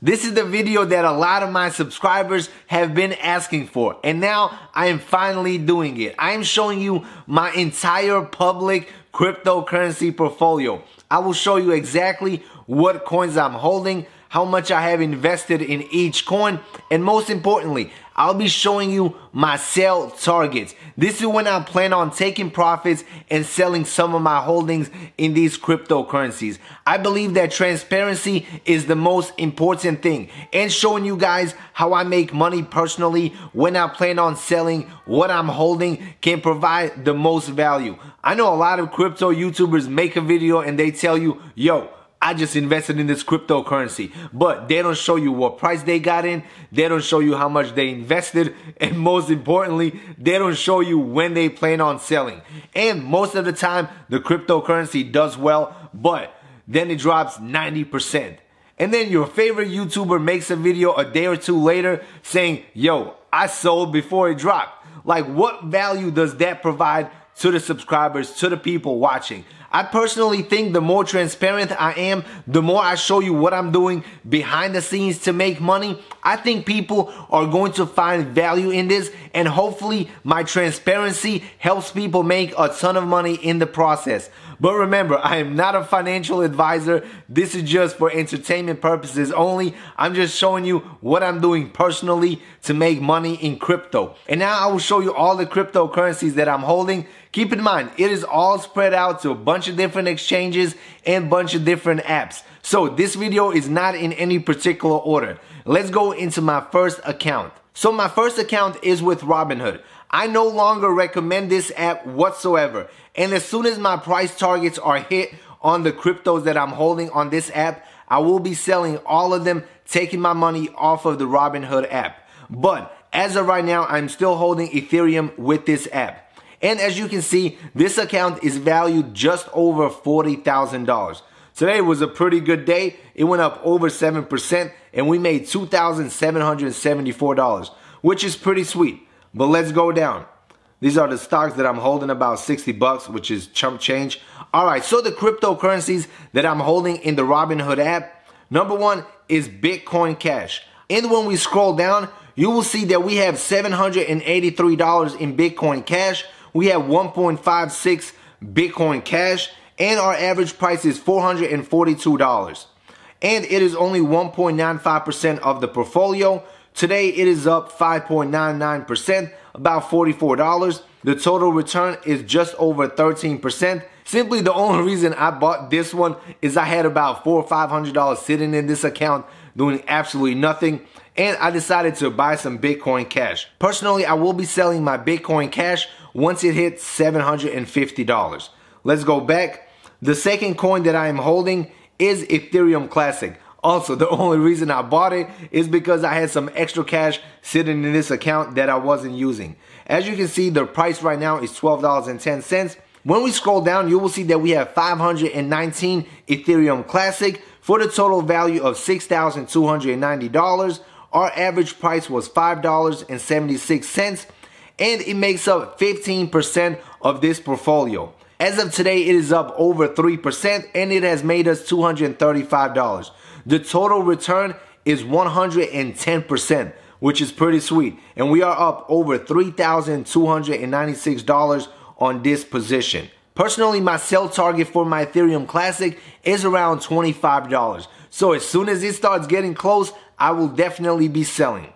This is the video that a lot of my subscribers have been asking for, and now I am finally doing it. I am showing you my entire public cryptocurrency portfolio. I will show you exactly what coins I'm holding, how much I have invested in each coin, and most importantly, I'll be showing you my sell targets. This is when I plan on taking profits and selling some of my holdings in these cryptocurrencies. I believe that transparency is the most important thing, and showing you guys how I make money personally when I plan on selling what I'm holding can provide the most value. I know a lot of crypto YouTubers make a video and they tell you, yo, I just invested in this cryptocurrency, but they don't show you what price they got in, they don't show you how much they invested, and most importantly, they don't show you when they plan on selling. And most of the time, the cryptocurrency does well, but then it drops 90%. And then your favorite YouTuber makes a video a day or two later saying, yo, I sold before it dropped. Like, what value does that provide to the subscribers, to the people watching? I personally think the more transparent I am, the more I show you what I'm doing behind the scenes to make money, I think people are going to find value in this, and hopefully my transparency helps people make a ton of money in the process. But remember, I am not a financial advisor. This is just for entertainment purposes only. I'm just showing you what I'm doing personally to make money in crypto. And now I will show you all the cryptocurrencies that I'm holding. Keep in mind, it is all spread out to a bunch of different exchanges and a bunch of different apps. So this video is not in any particular order. Let's go into my first account. So my first account is with Robinhood. I no longer recommend this app whatsoever. And as soon as my price targets are hit on the cryptos that I'm holding on this app, I will be selling all of them, taking my money off of the Robinhood app. But as of right now, I'm still holding Ethereum with this app. And as you can see, this account is valued just over $40,000. Today was a pretty good day. It went up over 7% and we made $2,774, which is pretty sweet. But let's go down. These are the stocks that I'm holding, about 60 bucks, which is chump change. All right, so the cryptocurrencies that I'm holding in the Robinhood app, number one is Bitcoin Cash. And when we scroll down, you will see that we have $783 in Bitcoin Cash. We have 1.56 Bitcoin Cash, and our average price is $442. And it is only 1.95% of the portfolio. Today it is up 5.99%, about $44. The total return is just over 13%. Simply the only reason I bought this one is I had about $400 or $500 sitting in this account doing absolutely nothing, and I decided to buy some Bitcoin Cash. Personally, I will be selling my Bitcoin Cash once it hits $750. Let's go back. The second coin that I am holding is Ethereum Classic. Also, the only reason I bought it is because I had some extra cash sitting in this account that I wasn't using. As you can see, the price right now is $12.10. When we scroll down, you will see that we have 519 Ethereum Classic for the total value of $6,290. Our average price was $5.76, and it makes up 15% of this portfolio. As of today, it is up over 3%, and it has made us $235. The total return is 110%, which is pretty sweet. And we are up over $3,296 on this position. Personally, my sell target for my Ethereum Classic is around $25. So as soon as it starts getting close, I will definitely be selling.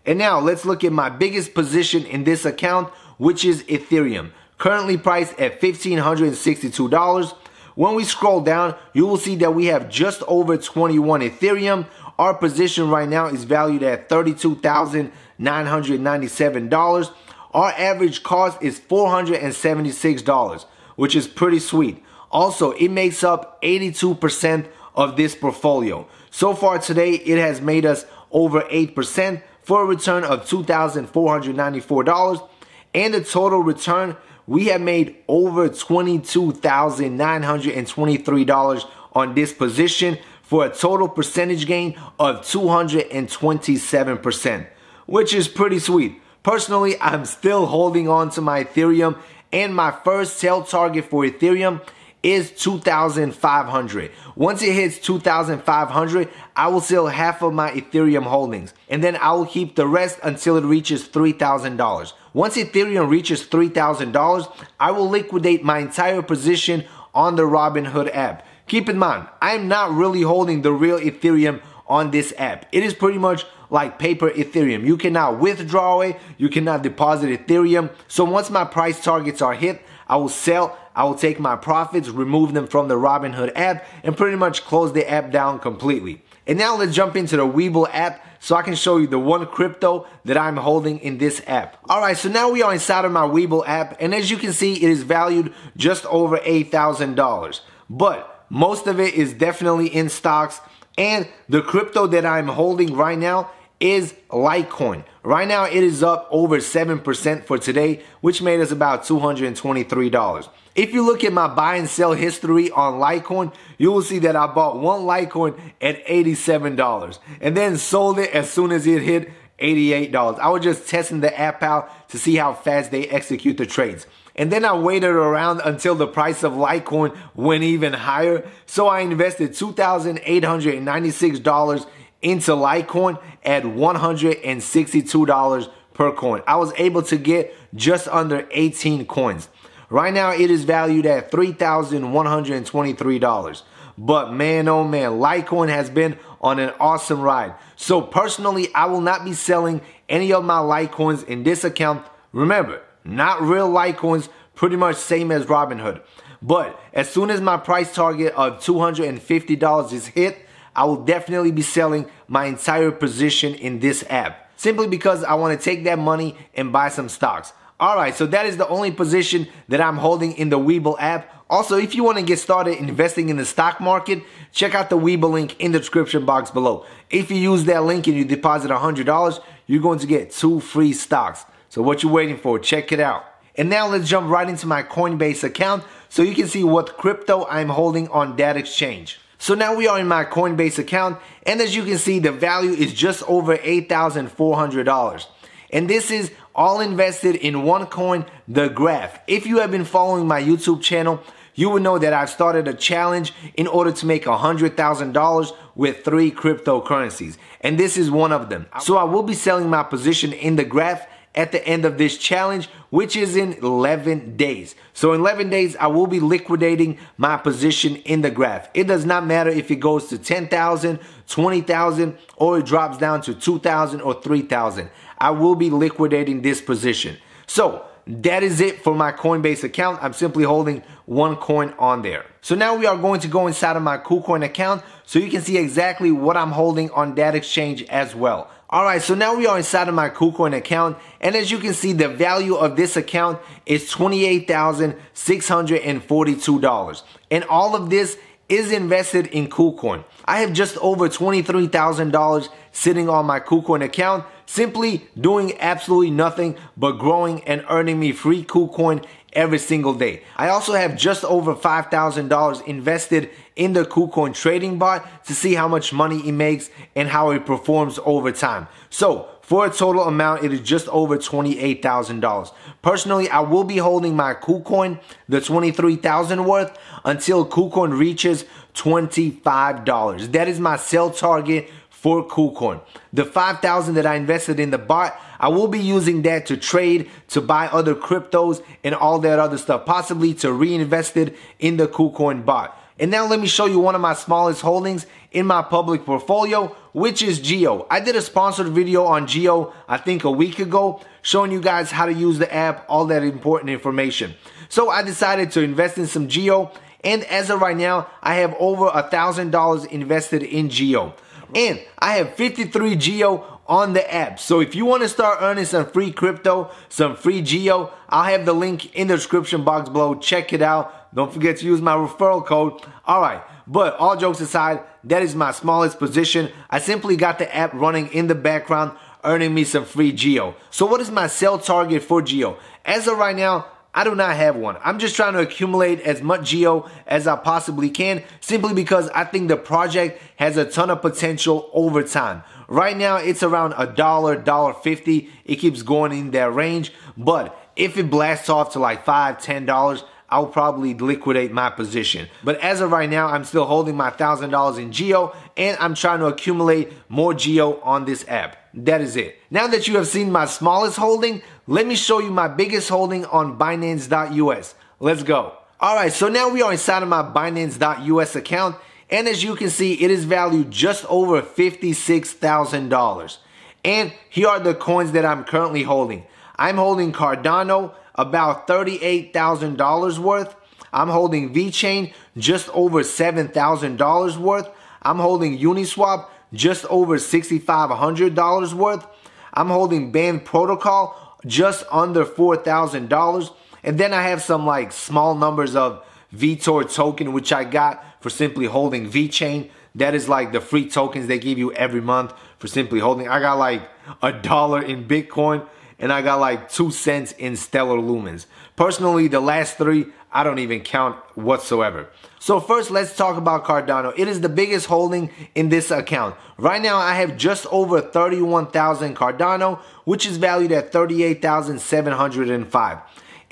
And now let's look at my biggest position in this account, which is Ethereum. Currently priced at $1,562. When we scroll down, you will see that we have just over 21 Ethereum. Our position right now is valued at $32,997. Our average cost is $476, which is pretty sweet. Also, it makes up 82% of this portfolio. So far today, it has made us over 8% for a return of $2,494. And the total return, we have made over $22,923 on this position for a total percentage gain of 227%, which is pretty sweet. Personally, I'm still holding on to my Ethereum, and my first sell target for Ethereum is 2,500. Once it hits 2,500, I will sell half of my Ethereum holdings, and then I will keep the rest until it reaches $3,000. Once Ethereum reaches $3,000, I will liquidate my entire position on the Robinhood app. Keep in mind, I'm not really holding the real Ethereum on this app. It is pretty much like paper Ethereum. You cannot withdraw it, you cannot deposit Ethereum. So once my price targets are hit, I will sell, I will take my profits, remove them from the Robinhood app, and pretty much close the app down completely. And now let's jump into the Webull app so I can show you the one crypto that I'm holding in this app. Alright, so now we are inside of my Webull app, and as you can see, it is valued just over $8,000. But most of it is definitely in stocks, and the crypto that I'm holding right now is Litecoin. Right now it is up over 7% for today, which made us about $223. If you look at my buy and sell history on Litecoin, you will see that I bought one Litecoin at $87 and then sold it as soon as it hit $88. I was just testing the app out to see how fast they execute the trades. And then I waited around until the price of Litecoin went even higher. So I invested $2,896 into Litecoin at $162 per coin. I was able to get just under 18 coins. Right now it is valued at $3,123. But man, oh man, Litecoin has been on an awesome ride. So personally, I will not be selling any of my Litecoins in this account. Remember, not real Litecoins, pretty much same as Robinhood. But as soon as my price target of $250 is hit, I will definitely be selling my entire position in this app, simply because I want to take that money and buy some stocks. Alright, so that is the only position that I'm holding in the Webull app. Also, if you want to get started investing in the stock market, check out the Webull link in the description box below. If you use that link and you deposit $100, you're going to get 2 free stocks. So what you waiting for? Check it out. And now let's jump right into my Coinbase account so you can see what crypto I'm holding on that exchange. So now we are in my Coinbase account, and as you can see, the value is just over $8,400. And this is all invested in one coin, the Graph. If you have been following my YouTube channel, you will know that I've started a challenge in order to make $100,000 with 3 cryptocurrencies. And this is one of them. So I will be selling my position in the Graph at the end of this challenge, which is in 11 days. So in 11 days, I will be liquidating my position in the Graph. It does not matter if it goes to 10,000, 20,000, or it drops down to 2,000 or 3,000. I will be liquidating this position. So that is it for my Coinbase account. I'm simply holding one coin on there. So now we are going to go inside of my Kucoin account so you can see exactly what I'm holding on that exchange as well. Alright, so now we are inside of my Kucoin account, and as you can see, the value of this account is $28,642. And all of this is invested in Kucoin. I have just over $23,000 sitting on my Kucoin account, simply doing absolutely nothing but growing and earning me free Kucoin every single day. I also have just over $5,000 invested in the Kucoin trading bot to see how much money it makes and how it performs over time. So for a total amount, it is just over $28,000. Personally, I will be holding my Kucoin, the $23,000 worth, until Kucoin reaches $25. That is my sell target for Kucoin. The $5,000 that I invested in the bot, I will be using that to trade, to buy other cryptos and all that other stuff, possibly to reinvest it in the Kucoin bot. And now let me show you one of my smallest holdings in my public portfolio, which is Geo. I did a sponsored video on Geo, I think a week ago, showing you guys how to use the app, all that important information. So I decided to invest in some Geo, and as of right now, I have over $1,000 invested in Geo. And I have 53 Geo on the app. So if you want to start earning some free crypto, some free Geo, I'll have the link in the description box below. Check it out. Don't forget to use my referral code. Alright, but all jokes aside, that is my smallest position. I simply got the app running in the background, earning me some free Geo. So what is my sell target for Geo? As of right now, I do not have one. I'm just trying to accumulate as much Geo as I possibly can, simply because I think the project has a ton of potential over time. Right now, it's around $1, $1.50. It keeps going in that range, but if it blasts off to like $5, $10, I'll probably liquidate my position. But as of right now, I'm still holding my $1,000 in Geo, and I'm trying to accumulate more Geo on this app. That is it. Now that you have seen my smallest holding, let me show you my biggest holding on Binance.us. Let's go. Alright, so now we are inside of my Binance.us account, and as you can see, it is valued just over $56,000. And here are the coins that I'm currently holding. I'm holding Cardano, about $38,000 worth. I'm holding VeChain, just over $7,000 worth. I'm holding Uniswap, just over $6,500 worth. I'm holding Band Protocol, just under $4,000. And then I have some like small numbers of VTOR token, which I got for simply holding VeChain. That is like the free tokens they give you every month for simply holding. I got like $1 in Bitcoin, and I got like 2 cents in Stellar Lumens. Personally, the last 3, I don't even count whatsoever. So first, let's talk about Cardano. It is the biggest holding in this account. Right now, I have just over 31,000 Cardano, which is valued at 38,705.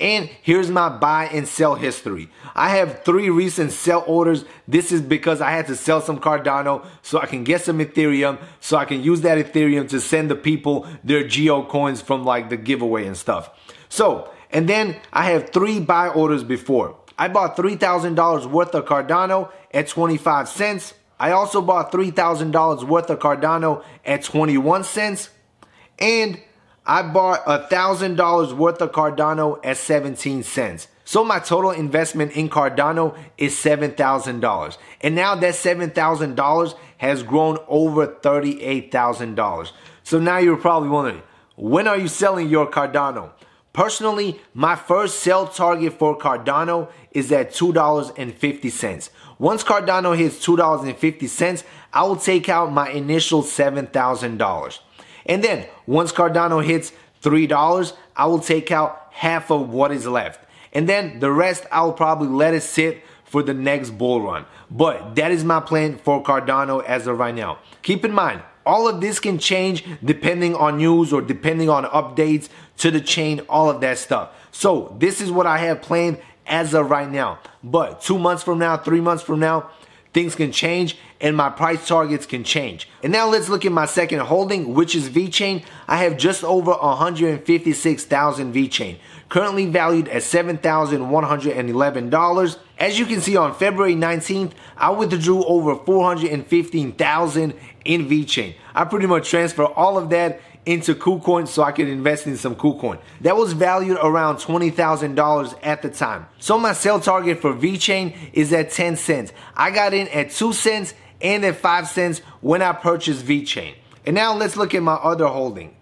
And here's my buy and sell history. I have 3 recent sell orders. This is because I had to sell some Cardano so I can get some Ethereum, so I can use that Ethereum to send the people their Geo coins from like the giveaway and stuff. So, and then I have 3 buy orders before. I bought $3,000 worth of Cardano at 25 cents. I also bought $3,000 worth of Cardano at 21 cents. And I bought $1,000 worth of Cardano at 17 cents. So my total investment in Cardano is $7,000. And now that $7,000 has grown over $38,000. So now you're probably wondering, when are you selling your Cardano? Personally, my first sell target for Cardano is at $2.50. Once Cardano hits $2.50, I will take out my initial $7,000. And then once Cardano hits $3, I will take out half of what is left. And then the rest, I will probably let it sit for the next bull run. But that is my plan for Cardano as of right now. Keep in mind, all of this can change depending on news or depending on updates to the chain, all of that stuff. So this is what I have planned as of right now. But 2 months from now, 3 months from now, things can change and my price targets can change. And now let's look at my second holding, which is VeChain. I have just over 156,000 VeChain, currently valued at $7,111. As you can see, on February 19th, I withdrew over 415,000 in VeChain. I pretty much transferred all of that into Kucoin so I could invest in some Kucoin. That was valued around $20,000 at the time. So my sell target for VeChain is at 10 cents. I got in at 2 cents and at 5 cents when I purchased VeChain. And now let's look at my other holding.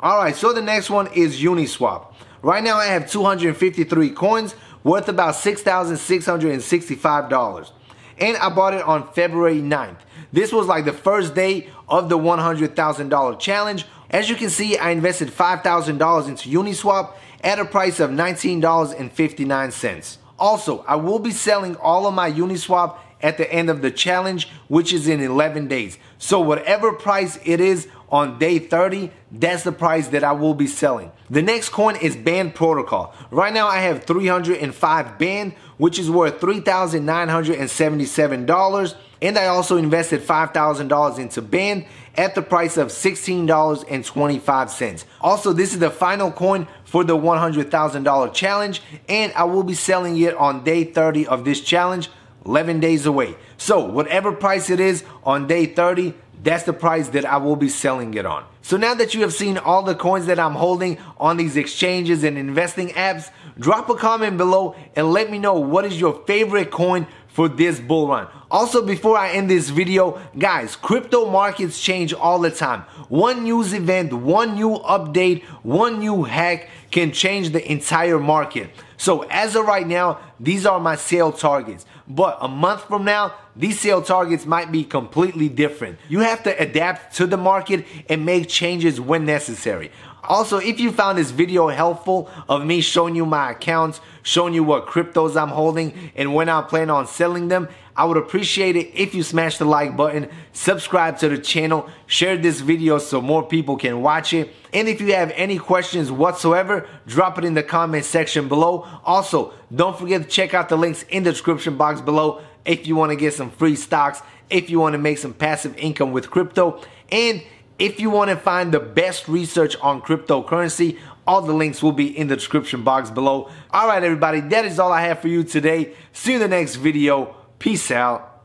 Alright, so the next one is Uniswap. Right now I have 253 coins worth about $6,665. And I bought it on February 9th. This was like the first day of the $100,000 challenge. As you can see, I invested $5,000 into Uniswap at a price of $19.59. Also, I will be selling all of my Uniswap at the end of the challenge, which is in 11 days. So whatever price it is on day 30, that's the price that I will be selling. The next coin is Band Protocol. Right now I have 305 Band, which is worth $3,977. And I also invested $5,000 into Band at the price of $16.25. Also, this is the final coin for the $100,000 challenge, and I will be selling it on day 30 of this challenge, 11 days away. So whatever price it is on day 30, that's the price that I will be selling it on. So now that you have seen all the coins that I'm holding on these exchanges and investing apps, drop a comment below and let me know what is your favorite coin for this bull run. Also, before I end this video, guys, crypto markets change all the time. One news event, one new update, one new hack can change the entire market. So as of right now, these are my sale targets. But a month from now, these sale targets might be completely different. You have to adapt to the market and make changes when necessary. Also, if you found this video helpful of me showing you my accounts, showing you what cryptos I'm holding and when I plan on selling them, I would appreciate it if you smash the like button, subscribe to the channel, share this video so more people can watch it. And if you have any questions whatsoever, drop it in the comment section below. Also, don't forget to check out the links in the description box below if you want to get some free stocks, if you want to make some passive income with crypto, and if you want to find the best research on cryptocurrency. All the links will be in the description box below. All right, everybody, that is all I have for you today. See you in the next video. Peace out.